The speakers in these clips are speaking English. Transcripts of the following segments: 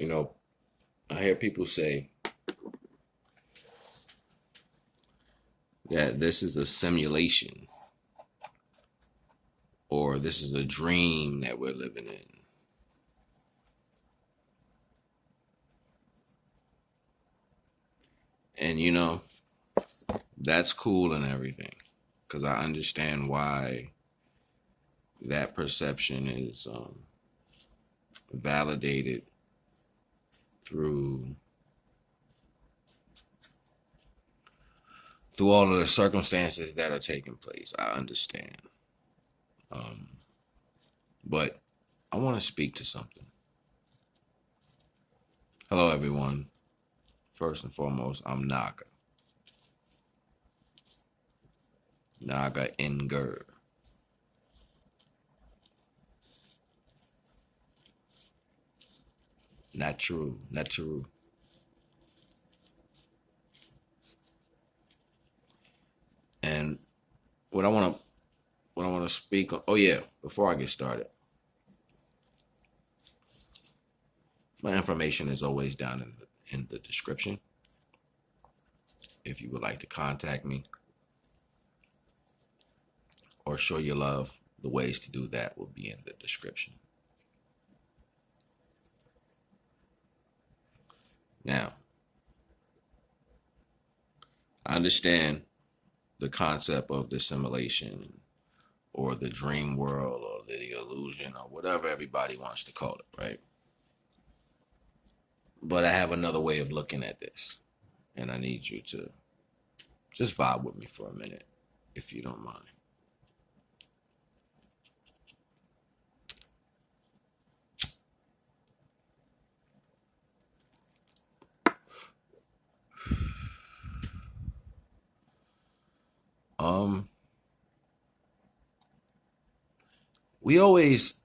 You know, I hear people say that this is a simulation or this is a dream that we're living in. And that's cool and everything, because I understand why that perception is validated through all of the circumstances that are taking place. I understand. But I want to speak to something. Hello, everyone. First and foremost, I'm NAGA. NAGA Nter. Not true. Not true. And what I want to speak on. Oh yeah, before I get started, my information is always down in the description. If you would like to contact me or show your love, the ways to do that will be in the description. Now, I understand the concept of the simulation or the dream world or the illusion or whatever everybody wants to call it, right? But I have another way of looking at this, and I need you to just vibe with me for a minute, if you don't mind. We always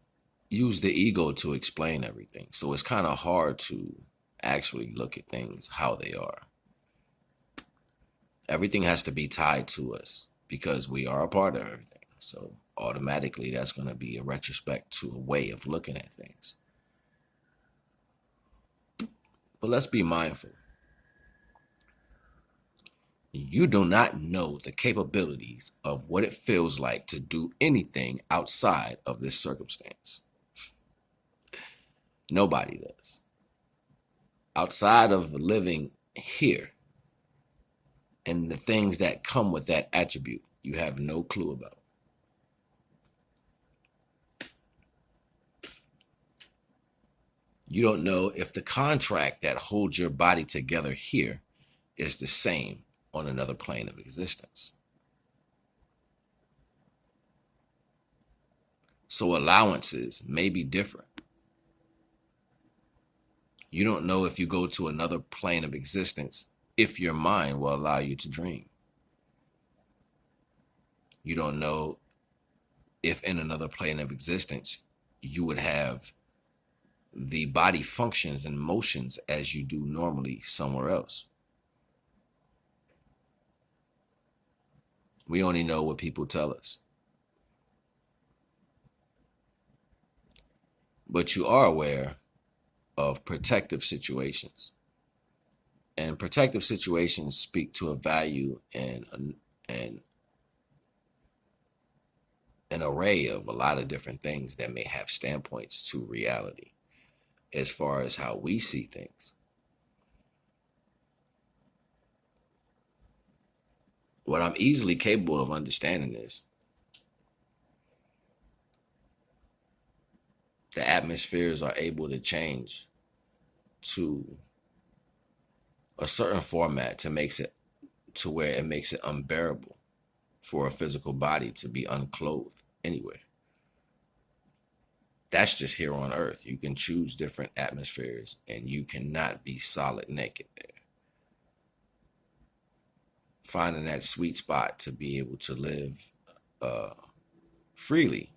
use the ego to explain everything, so it's kind of hard to actually look at things how they are. Everything has to be tied to us because we are a part of everything. So automatically that's going to be a retrospect to a way of looking at things. But let's be mindful. You do not know the capabilities of what it feels like to do anything outside of this circumstance. Nobody does. Outside of living here and the things that come with that attribute, you have no clue about. You don't know if the contract that holds your body together here is the same on another plane of existence. So allowances may be different. You don't know if you go to another plane of existence if your mind will allow you to dream. You don't know if in another plane of existence you would have the body functions and motions as you do normally somewhere else. We only know what people tell us. But you are aware of protective situations. And protective situations speak to a value and an array of a lot of different things that may have standpoints to reality as far as how we see things. What I'm easily capable of understanding is the atmospheres are able to change to a certain format to where it makes it unbearable for a physical body to be unclothed anywhere. That's just here on Earth. You can choose different atmospheres and you cannot be solid naked there. Finding that sweet spot to be able to live freely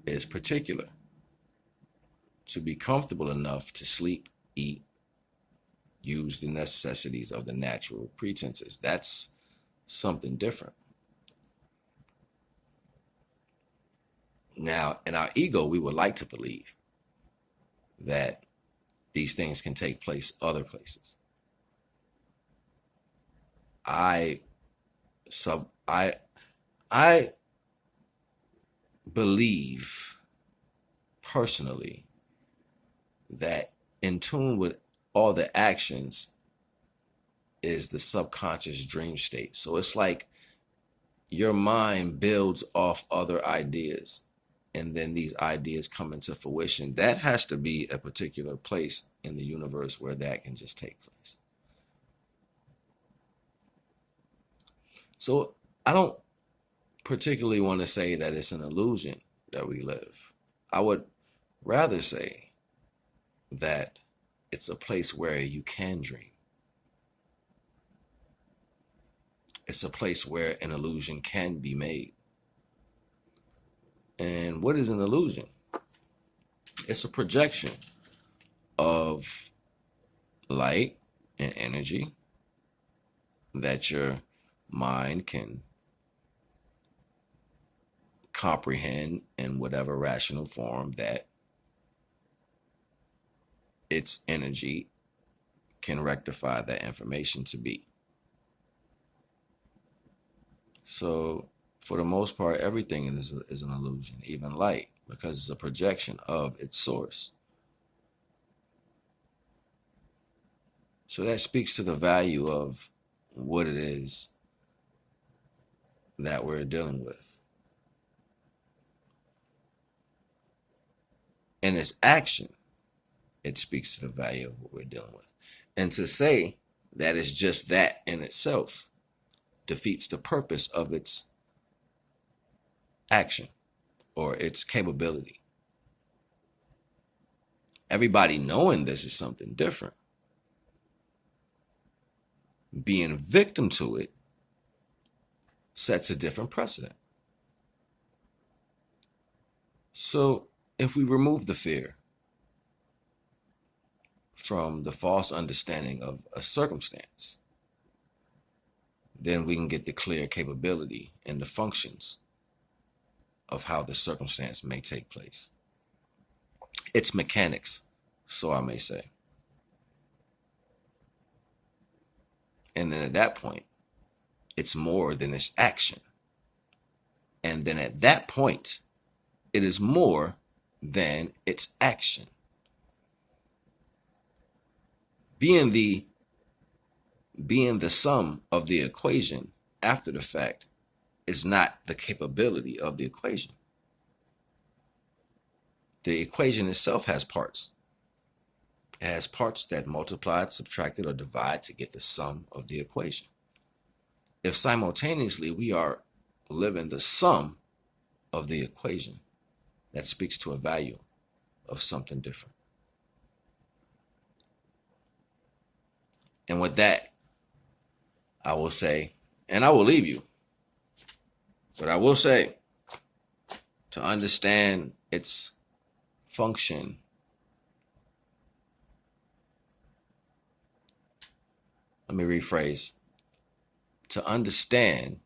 is particular. To be comfortable enough to sleep, eat, use the necessities of the natural pretenses. That's something different. Now, in our ego, we would like to believe that these things can take place other places. I believe personally that in tune with all the actions is the subconscious dream state. So it's like your mind builds off other ideas, and then these ideas come into fruition. That has to be a particular place in the universe where that can just take place. So I don't particularly want to say that it's an illusion that we live. I would rather say that it's a place where you can dream. It's a place where an illusion can be made. And what is an illusion? It's a projection of light and energy that your mind can comprehend in whatever rational form that its energy can rectify that information to be. So for the most part, everything is an illusion, even light, because it's a projection of its source. So that speaks to the value of what it is that we're dealing with. And its action, it speaks to the value of what we're dealing with. And to say that it's just that in itself defeats the purpose of its action or its capability. Everybody knowing this is something different. Being victim to it sets a different precedent. So if we remove the fear from the false understanding of a circumstance, then we can get the clear capability and the functions of how the circumstance may take place. Its mechanics, so I may say. And then at that point, it's more than its action. And then at that point, it is more than its action. Being the sum of the equation after the fact is not the capability of the equation. The equation itself has parts. It has parts that multiply, subtracted, or divide to get the sum of the equation. If simultaneously we are living the sum of the equation, that speaks to a value of something different. And with that, I will say, and I will leave you, but I will say, to understand its function, let me rephrase, to understand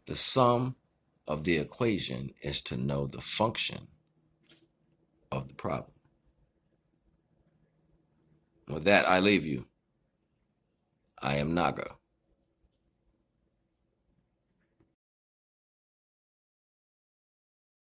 the sum of the equation is to know the function of the problem. With that, I leave you. I am Naga.